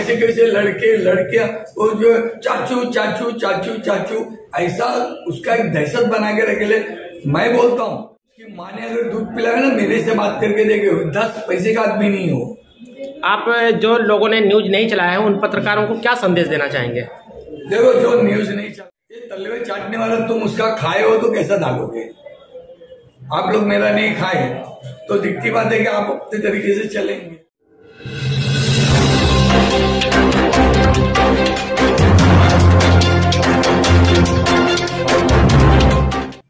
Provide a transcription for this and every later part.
कैसे कैसे लड़के लड़कियां वो जो चाचू चाचू चाचू चाचू ऐसा उसका एक दहशत बना के रखे ले। मैं बोलता हूँ कि माँ ने अगर दूध पिलाया ना, मेरे से बात करके देखे, 10 पैसे का आदमी नहीं हो। आप जो लोगों ने न्यूज नहीं चलाया है उन पत्रकारों को क्या संदेश देना चाहेंगे? देखो, जो न्यूज नहीं चला, ये तलवे चाटने वाला तुम उसका खाए हो तो कैसा डालोगे? आप लोग मेरा नहीं खाए तो दिखती बात है कि आप अपने तरीके से चलेंगे।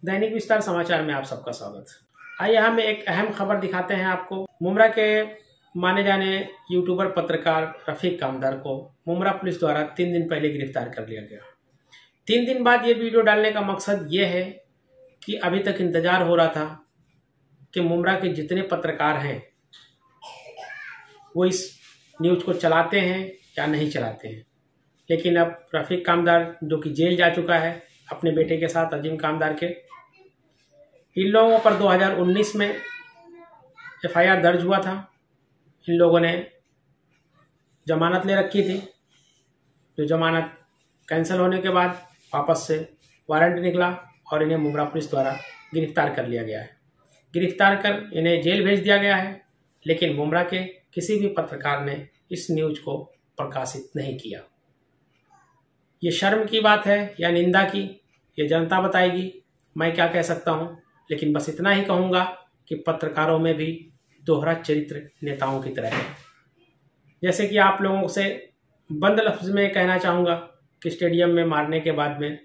दैनिक विस्तार समाचार में आप सबका स्वागत। आइए हम एक अहम खबर दिखाते हैं आपको। मुमरा के माने जाने यूट्यूबर पत्रकार रफीक कामदार को मुमरा पुलिस द्वारा 3 दिन पहले गिरफ्तार कर लिया गया। 3 दिन बाद ये वीडियो डालने का मकसद ये है कि अभी तक इंतजार हो रहा था कि मुमरा के जितने पत्रकार हैं वो इस न्यूज को चलाते हैं या नहीं चलाते हैं। लेकिन अब रफीक कामदार जो कि जेल जा चुका है अपने बेटे के साथ, अजीम कामदार के, इन लोगों पर 2019 में FIR दर्ज हुआ था। इन लोगों ने जमानत ले रखी थी, जो जमानत कैंसिल होने के बाद वापस से वारंट निकला और इन्हें मुमरा पुलिस द्वारा गिरफ्तार कर लिया गया है। गिरफ्तार कर इन्हें जेल भेज दिया गया है। लेकिन मुमरा के किसी भी पत्रकार ने इस न्यूज को प्रकाशित नहीं किया। ये शर्म की बात है या निंदा की, ये जनता बताएगी। मैं क्या कह सकता हूँ, लेकिन बस इतना ही कहूँगा कि पत्रकारों में भी दोहरा चरित्र नेताओं की तरह है। जैसे कि आप लोगों से बंद लफ्ज में कहना चाहूँगा कि स्टेडियम में मारने के बाद में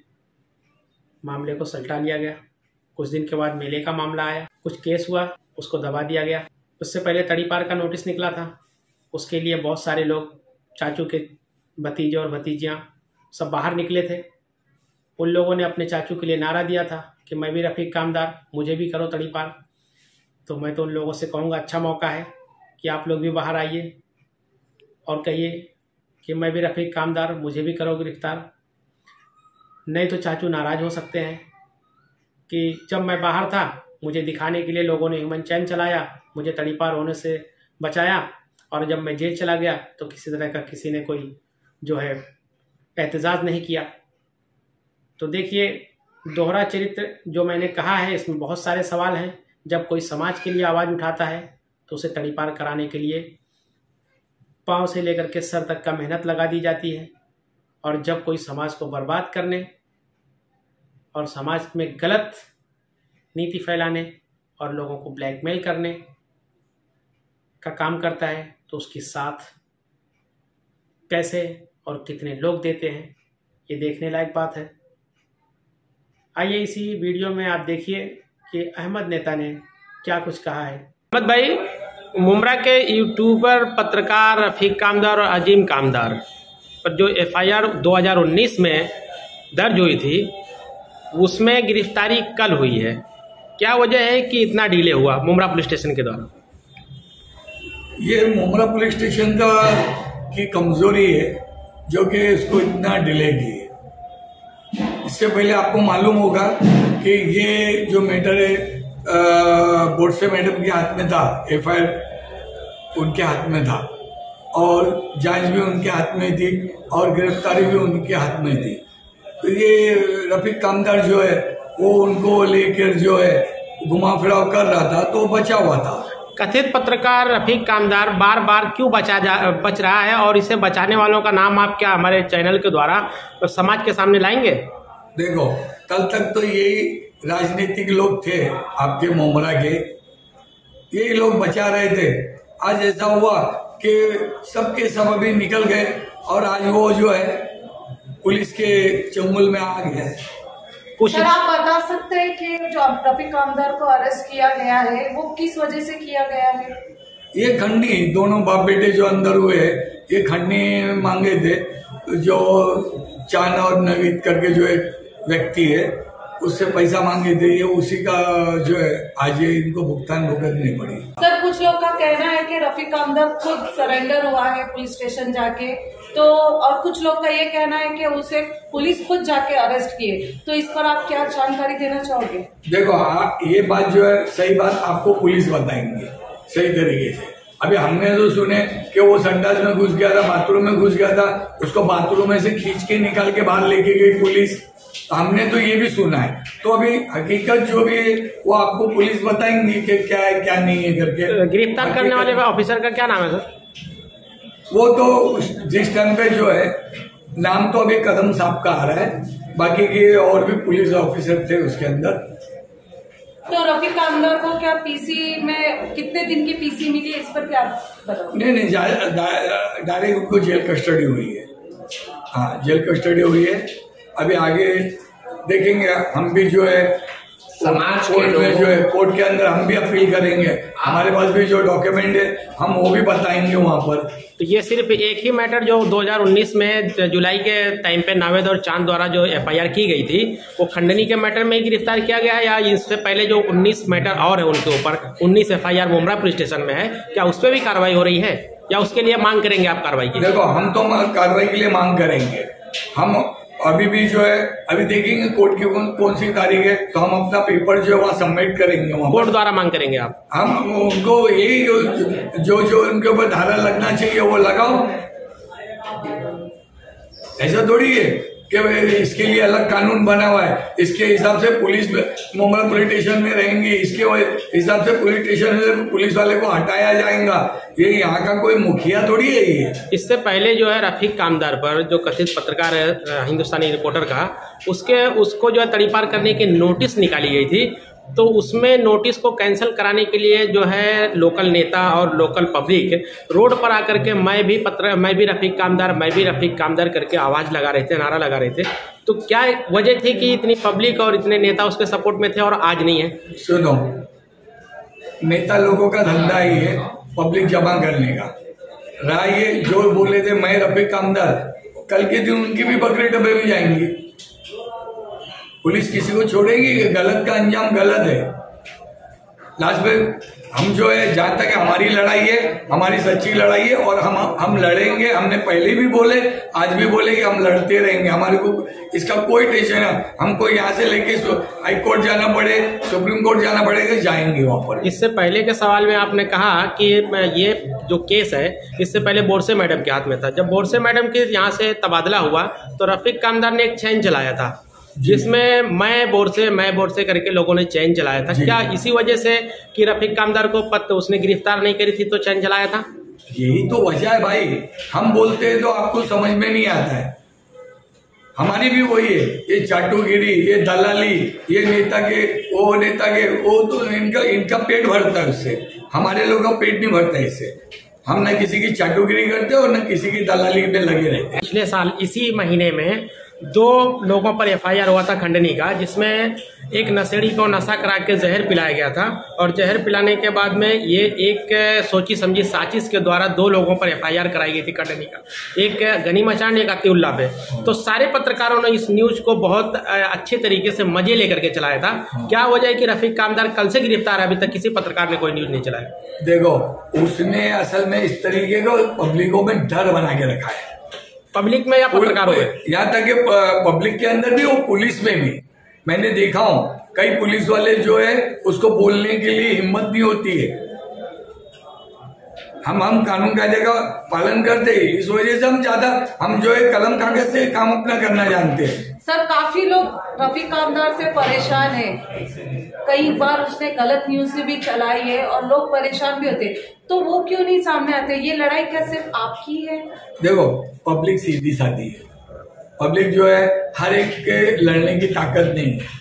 मामले को सलटा लिया गया। कुछ दिन के बाद मेले का मामला आया, कुछ केस हुआ, उसको दबा दिया गया। उससे पहले तड़ीपार का नोटिस निकला था, उसके लिए बहुत सारे लोग, चाचू के भतीजे और भतीजियाँ सब बाहर निकले थे। उन लोगों ने अपने चाचू के लिए नारा दिया था कि मैं भी रफीक कामदार, मुझे भी करो तड़ीपार। तो मैं तो उन लोगों से कहूँगा अच्छा मौका है कि आप लोग भी बाहर आइए और कहिए कि मैं भी रफीक कामदार, मुझे भी करो गिरफ्तार। नहीं तो चाचू नाराज़ हो सकते हैं कि जब मैं बाहर था मुझे दिखाने के लिए लोगों ने ह्यूमन चैन चलाया, मुझे तड़ीपार होने से बचाया, और जब मैं जेल चला गया तो किसी तरह का किसी ने कोई जो है एहतजाज नहीं किया। तो देखिए, दोहरा चरित्र जो मैंने कहा है इसमें बहुत सारे सवाल हैं। जब कोई समाज के लिए आवाज़ उठाता है तो उसे तड़ीपार कराने के लिए पाँव से लेकर के सर तक का मेहनत लगा दी जाती है। और जब कोई समाज को बर्बाद करने और समाज में गलत नीति फैलाने और लोगों को ब्लैकमेल करने का काम करता है तो उसके साथ कैसे और कितने लोग देते हैं, ये देखने लायक बात है। आइए इसी वीडियो में आप देखिए कि अहमद नेता ने क्या कुछ कहा है। अहमद भाई, मुमरा के यूट्यूबर पत्रकार रफीक कामदार और अजीम कामदार पर जो FIR 2019 में दर्ज हुई थी उसमें गिरफ्तारी कल हुई है। क्या वजह है कि इतना डिले हुआ मुमरा पुलिस स्टेशन के द्वारा? ये मुमरा पुलिस स्टेशन की कमजोरी है जो कि इसको इतना डिले की है। इससे पहले आपको मालूम होगा कि ये जो मैटर है बोर्डसे मैडम के हाथ में था, FIR उनके हाथ में था और जांच भी उनके हाथ में थी और गिरफ्तारी भी उनके हाथ में थी। तो ये रफीक कामदार जो है वो उनको लेकर जो है घुमा फिराव कर रहा था तो बचा हुआ था। कथित पत्रकार रफीक कामदार बार बार क्यों बच रहा है और इसे बचाने वालों का नाम आप क्या हमारे चैनल के द्वारा तो समाज के सामने लाएंगे? देखो, कल तक तो यही राजनीतिक लोग थे आपके मुमरा के, यही लोग बचा रहे थे। आज ऐसा हुआ कि सबके सब अभी निकल गए और आज वो जो है पुलिस के चंगुल में आ गया है। सर, आप बता सकते हैं कि जो रफीक कामदार को अरेस्ट किया गया है वो किस वजह से किया गया है? ये खंडनी, दोनों बाप बेटे जो अंदर हुए ये खंडनी मांगे थे। जो चांद और नवीद करके जो एक व्यक्ति है उससे पैसा मांगे थे, ये उसी का जो है आज ये इनको भुगतान भुगतनी पड़ी। सर, कुछ लोग का कहना है कि रफीक कामदार खुद सरेंडर हुआ है पुलिस स्टेशन जाके, तो और कुछ लोग का ये कहना है कि उसे पुलिस खुद जाके अरेस्ट किए। तो इस पर आप क्या जानकारी देना चाहोगे? देखो, ये बात जो है सही बात आपको पुलिस बताएंगे सही तरीके से। अभी हमने तो सुने कि वो संडास में घुस गया था, बाथरूम में घुस गया था, उसको बाथरूम में से खींच के निकाल के बाहर लेके गई पुलिस। हमने तो ये भी सुना है। तो अभी हकीकत जो भी है वो आपको पुलिस बताएंगी कि क्या है क्या नहीं है करके। गिरफ्तार करने वाले ऑफिसर का क्या नाम है सर? वो तो जिस टाइम पे जो है नाम तो अभी कदम साहब का आ रहा है, बाकी के और भी पुलिस ऑफिसर थे उसके अंदर। तो रफीक कामदार को क्या पीसी में कितने दिन की पीसी मिली, इस पर क्या बताओ? नहीं, डायरेक्ट उनको जेल कस्टडी हुई है। हाँ, जेल कस्टडी हुई है। अभी आगे देखेंगे हम भी जो है समाज कोर्ट में जो है कोर्ट के अंदर हम भी अपील करेंगे। हमारे पास भी जो डॉक्यूमेंट है हम वो भी बताएंगे वहाँ पर। तो ये सिर्फ एक ही मैटर जो 2019 में जुलाई के टाइम पे नावेद और चांद द्वारा जो एफआईआर की गई थी वो खंडनी के मैटर में ही गिरफ्तार किया गया है, या इससे पहले जो 19 मैटर और है उनके ऊपर 19 एफआईआर मुमरा पुलिस स्टेशन में है, क्या उस पर भी कार्रवाई हो रही है या उसके लिए मांग करेंगे आप कार्रवाई की? देखो, हम तो कार्रवाई के लिए मांग करेंगे। हम अभी भी जो है अभी देखेंगे कोर्ट की कौन सी तारीख है, तो हम अपना पेपर जो है वहाँ सबमिट करेंगे। वहाँ कोर्ट द्वारा मांग करेंगे आप? हम उनको यही जो उनके ऊपर धारा लगना चाहिए वो लगाओ। ऐसा थोड़ी है कि इसके लिए अलग कानून बना हुआ है, इसके हिसाब से पुलिस मुंबई पुलिस स्टेशन में रहेंगी, इसके हिसाब से पुलिस स्टेशन में पुलिस वाले को हटाया जाएगा। ये यहाँ का कोई मुखिया थोड़ी है ये। इससे पहले जो है रफीक कामदार पर जो कथित पत्रकार है हिंदुस्तानी रिपोर्टर का, उसको जो है तड़ीपार करने की नोटिस निकाली गई थी, तो उसमें नोटिस को कैंसिल कराने के लिए जो है लोकल नेता और लोकल पब्लिक रोड पर आकर के मैं भी रफीक कामदार करके आवाज लगा रहे थे, नारा लगा रहे थे। तो क्या वजह थी कि इतनी पब्लिक और इतने नेता उसके सपोर्ट में थे और आज नहीं है? सुनो, नेता लोगों का धंधा ही है पब्लिक जमा करने का। रहा ये जो बोले थे मैं रफीक कामदार, कल के दिन उनकी भी बकरी डब्बे में जाएंगी। पुलिस किसी को छोड़ेगी? गलत का अंजाम गलत है। लास्ट में हम जो है जहां तक हमारी लड़ाई है, हमारी सच्ची लड़ाई है और हम लड़ेंगे। हमने पहले भी बोले, आज भी बोले कि हम लड़ते रहेंगे। हमारे को इसका कोई टेंशन है। हमको यहाँ से लेके हाई कोर्ट जाना पड़े, सुप्रीम कोर्ट जाना पड़ेगा, जाएंगे वहां पर। इससे पहले के सवाल में आपने कहा कि ये जो केस है इससे पहले बोरसे मैडम के हाथ में था। जब बोरसे मैडम के यहाँ से तबादला हुआ तो रफीक कामदार ने एक चैन चलाया था जिसमें मैं बोरसे करके लोगों ने चैन चलाया था। क्या इसी वजह से कि रफीक कामदार को उसने गिरफ्तार नहीं करी थी तो चैन चलाया था? यही तो वजह है भाई। हम बोलते हैं तो आपको समझ में नहीं आता है। हमारी भी वही है, ये चाटुगिरी, ये दलाली, ये नेता के वो तो इनका पेट भरता है उससे। हमारे लोगों का पेट नहीं भरता है इससे। हम न किसी की चाटुगिरी करते और न किसी की दलाली में लगे रहते। पिछले साल इसी महीने में 2 लोगों पर एफआईआर हुआ था खंडनी का, जिसमें एक नशेड़ी को नशा करा के जहर पिलाया गया था और जहर पिलाने के बाद में ये एक सोची समझी साजिश के द्वारा 2 लोगों पर एफआईआर कराई गई थी खंडनी का, एक गनी मचान, एक अतिउल्ला पे। तो सारे पत्रकारों ने इस न्यूज को बहुत अच्छे तरीके से मजे लेकर के चलाया था। क्या वजह है कि रफीक कामदार कल से गिरफ्तार है, अभी तक किसी पत्रकार ने कोई न्यूज नहीं चलाया? देखो, उसने असल में इस तरीके को पब्लिकों में डर बना के रखा है, पब्लिक में या पत्रकारों में, यहाँ तक कि पब्लिक के अंदर भी, वो पुलिस में भी। मैंने देखा हूँ कई पुलिस वाले जो है उसको बोलने के लिए हिम्मत नहीं होती है। हम कानून कायदे का पालन करते हैं, इस वजह से हम जो है कलम कागज से काम अपना करना जानते हैं। सर, काफी लोग रफीक कामदार से परेशान हैं। कई बार उसने गलत न्यूज भी चलाई है और लोग परेशान भी होते, तो वो क्यों नहीं सामने आते? ये लड़ाई क्या सिर्फ आपकी है? देखो, पब्लिक सीधी सादी है। पब्लिक जो है हर एक के लड़ने की ताकत नहीं है।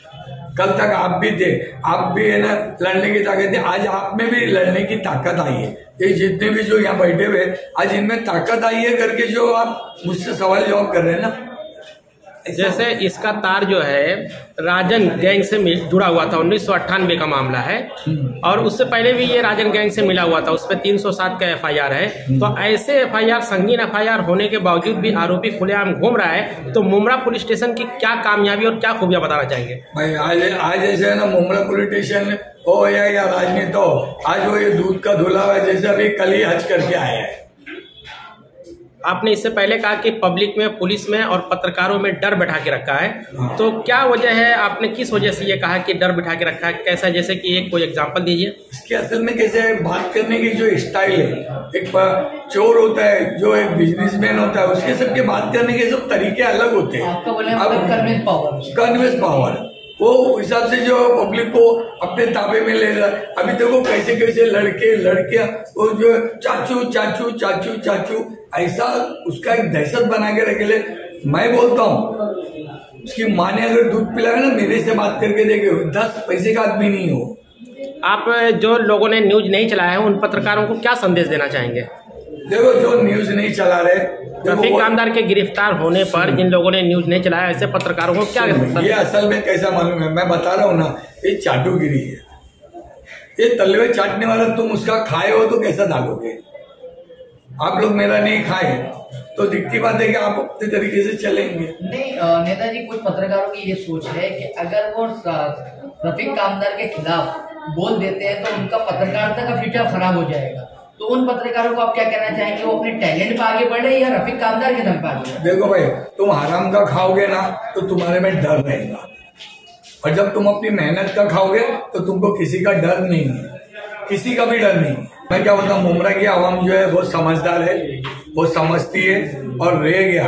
कल तक आप भी थे, आप भी है ना लड़ने की ताकत है। आज आप में भी लड़ने की ताकत आई है। ये जितने भी जो यहाँ बैठे हुए आज इनमें ताकत आई है करके जो आप मुझसे सवाल जवाब कर रहे हैं ना। जैसे इसका तार जो है राजन गैंग से जुड़ा हुआ था, 1998 का मामला है और उससे पहले भी ये राजन गैंग से मिला हुआ था, उस पर 307 का एफआईआर है। तो ऐसे एफआईआर, संगीन एफआईआर होने के बावजूद भी आरोपी खुलेआम घूम रहा है, तो मुमरा पुलिस स्टेशन की क्या कामयाबी और क्या खूबियां बताना चाहेंगे? भाई आज ऐसे है ना, मुमरा पुलिस स्टेशन हो या राजनीति हो, आज वो ये दूध का धुला हुआ है, जैसे अभी कल ही हज करके आया है। आपने इससे पहले कहा कि पब्लिक में, पुलिस में और पत्रकारों में डर बैठा के रखा है, तो क्या वजह है? आपने किस वजह से ये कहा कि डर बैठा के रखा है? कैसा, जैसे कि एक कोई एग्जांपल दीजिए। इसके असल में कैसे बात करने की जो स्टाइल है, एक चोर होता है, जो एक बिजनेसमैन होता है, उसके सबके बात करने के सब तरीके अलग होते हैं। आपका बोले कन्विंस पावर वो हिसाब से जो पब्लिक को अपने ताबे में ले रहा है। अभी देखो कैसे कैसे लड़के लड़कियां वो जो चाचू चाचू चाचू चाचू ऐसा उसका एक दहशत बना के रखे ले। मैं बोलता हूँ उसकी माँ ने अगर दूध पिलाया ना, मेरे से बात करके देखे, 10 पैसे का आदमी नहीं हो। आप जो लोगों ने न्यूज नहीं चलाया है उन पत्रकारों को क्या संदेश देना चाहेंगे? देखो जो न्यूज नहीं चला रहे, रफीक कामदार के गिरफ्तार होने पर जिन लोगों ने न्यूज नहीं चलाया, ऐसे पत्रकारों को क्या? ये असल में कैसा मालूम है, मैं बता रहा हूँ ना, ये चाटुगिरी है। ये तलवे चाटने वाला तुम उसका खाए हो तो कैसा डालोगे? आप लोग मेरा नहीं खाए तो दिखती बात है कि आप अपने तरीके से चलेंगे। नहीं नेताजी, कुछ पत्रकारों की ये सोच है कि अगर वो रफीक कामदार के खिलाफ बोल देते हैं तो उनका पत्रकारिता का फ्यूचर खराब हो जाएगा। तो उन पत्रकारों को आप क्या कहना चाहेंगे? वो अपने टैलेंट पे आगे बढ़े या रफीक कामदार के दम पे आगे? देखो भाई, तुम हराम का खाओगे ना तो तुम्हारे में डर रहेगा, और जब तुम अपनी मेहनत का खाओगे तो तुमको किसी का डर नहीं है, किसी का भी डर नहीं। मैं क्या बोलता हूँ, मुमरा की आवाम जो है बहुत समझदार है, बहुत समझती है। और रह गया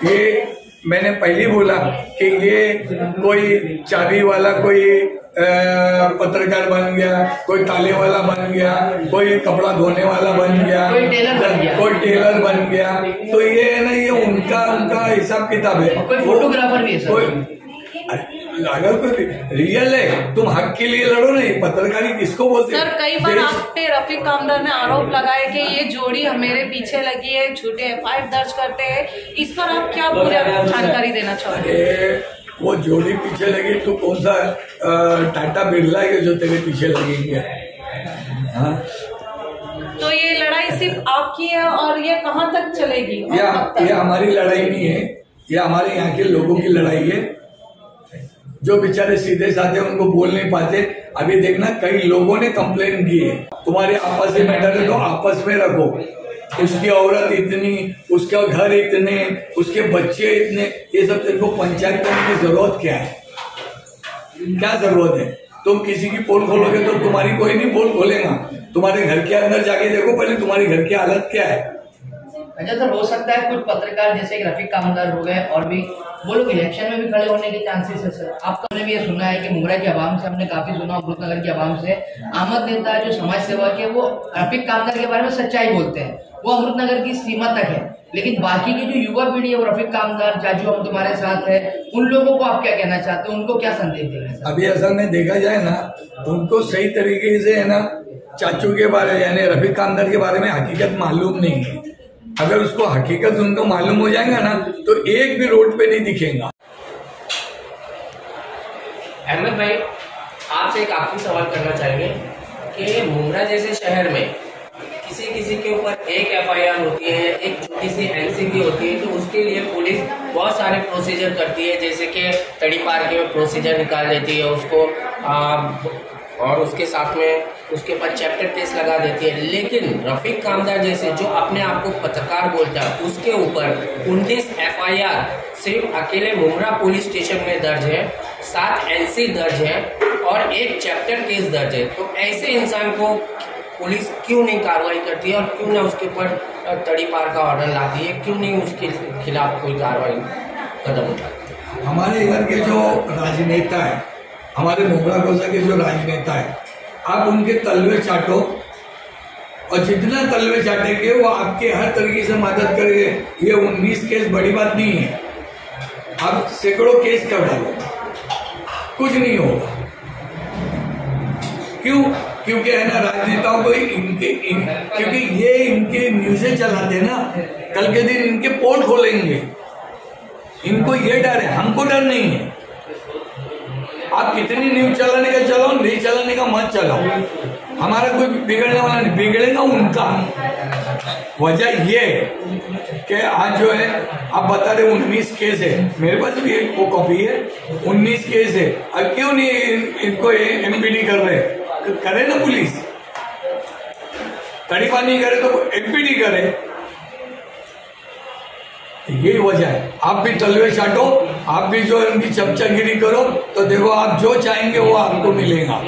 ये मैंने पहले बोला कि ये कोई चाबी वाला कोई पत्रकार बन गया, कोई ताले वाला बन गया, कोई कपड़ा धोने वाला बन गया, कोई टेलर बन गया, तो ये है ना, ये उनका हिसाब किताब है। कोई फोटोग्राफर भी है कोई अगर कोई रियल है, तुम हक के लिए लड़ो नहीं, पत्रकारी किसको बोलते हैं? सर कई बार आप पे रफीक कामदार ने आरोप लगाया कि ये जोड़ी मेरे पीछे लगी है, झूठे एफआईआर दर्ज करते हैं, इस पर आप क्या पूरा जानकारी देना चाहोगे? वो जोड़ी पीछे लगी तो कौन सा टाटा बिरला है जो तेरे पीछे लगेंगे? हाँ, तो ये लड़ाई सिर्फ आपकी है और ये कहाँ तक चलेगी? ये हमारी लड़ाई नहीं है, ये हमारे यहाँ के लोगों की लड़ाई है, जो बेचारे सीधे साधे उनको बोल नहीं पाते। अभी देखना, कई लोगों ने कंप्लेन की है, तुम्हारे आपस में मैटर है तो आपस में रखो। उसकी औरत इतनी, उसका घर इतने, उसके बच्चे इतने, ये सब तेरे को पंचायत करने की जरूरत क्या है? क्या जरूरत है? तुम किसी की पोल खोलोगे तो तुम्हारी कोई नहीं पोल खोलेगा। तुम्हारे घर के अंदर जाके देखो पहले तुम्हारी घर की हालत क्या है। अच्छा सर, हो सकता है कुछ पत्रकार जैसे कि रफीक कामदार हो गए और भी वो लोग इलेक्शन में भी खड़े होने के चांसेस है सर। आपका भी ये सुना है कि मुमरा की आवाम से, हमने काफी सुना अमृतनगर की आवाम से, अहमद नेता जो समाज सेवक है वो रफीक कामदार के बारे में सच्चाई बोलते हैं, वो अमृतनगर की सीमा तक है, लेकिन बाकी की जो युवा पीढ़ी है वो रफीक कामदार, चाचू हम तुम्हारे साथ है, उन लोगों को आप क्या कहना चाहते हैं? उनको क्या संदेश देंगे? अभी असल में देखा जाए ना, उनको सही तरीके से है ना चाचू के बारे यानी रफीक कामदार के बारे में हकीकत मालूम नहीं है। अगर उसको हकीकत उनको मालूम हो जाएगा ना तो एक भी रोड पे नहीं दिखेगा। अहमद भाई, आपसे एक आखिरी सवाल करना चाहेंगे कि मुमरा जैसे शहर में किसी के ऊपर एक एफआईआर होती है, एक छोटी सी एनसीबी होती है, तो उसके लिए पुलिस बहुत सारे प्रोसीजर करती है, जैसे कि तड़ी पार के प्रोसीजर निकाल देती है उसको, और उसके साथ में उसके ऊपर चैप्टर केस लगा देती है। लेकिन रफीक कामदार जैसे जो अपने आप को पत्रकार बोलता है, उसके ऊपर 19 एफआईआर सिर्फ अकेले मुमरा पुलिस स्टेशन में दर्ज है, 7 एनसी दर्ज है और एक चैप्टर केस दर्ज है। तो ऐसे इंसान को पुलिस क्यों नहीं कार्रवाई करती है और क्यों ना उसके ऊपर तड़ी पार का ऑर्डर लाती है, क्यों नहीं उसके खिलाफ कोई कार्रवाई कदम उठाती है? हमारे इधर के जो राजनेता है, हमारे मुमरा कोसा के जो राजनेता है, आप उनके तलवे चाटो और जितना तलवे चाटेंगे वो आपके हर तरीके से मदद करेंगे। ये 19 केस बड़ी बात नहीं है, आप सैकड़ों केस कर डालो, कुछ नहीं होगा। क्यों? क्योंकि है ना राजनेताओं को क्योंकि ये इनके न्यूज़ें चलाते हैं ना, कल के दिन इनके पोल खोलेंगे, इनको ये डर है, हमको डर नहीं है। आप कितनी न्यूज चलाने का चलाओ, नहीं चलाने का मत चलाओ, हमारा कोई बिगड़ने वाला नहीं, बिगड़ेगा उनका। वजह ये कि आज जो है आप बता रहे 19 केस है, मेरे पास भी एक वो कॉपी है, 19 केस है। अब क्यों नहीं इनको एमपीडी कर रहे? करे ना पुलिस, तड़ीपार नहीं करे तो एमपीडी करे। यही वजह है। आप भी तलवे चाटो, आप भी जो इनकी चमचागिरी करो, तो देखो आप जो चाहेंगे वो आपको मिलेगा।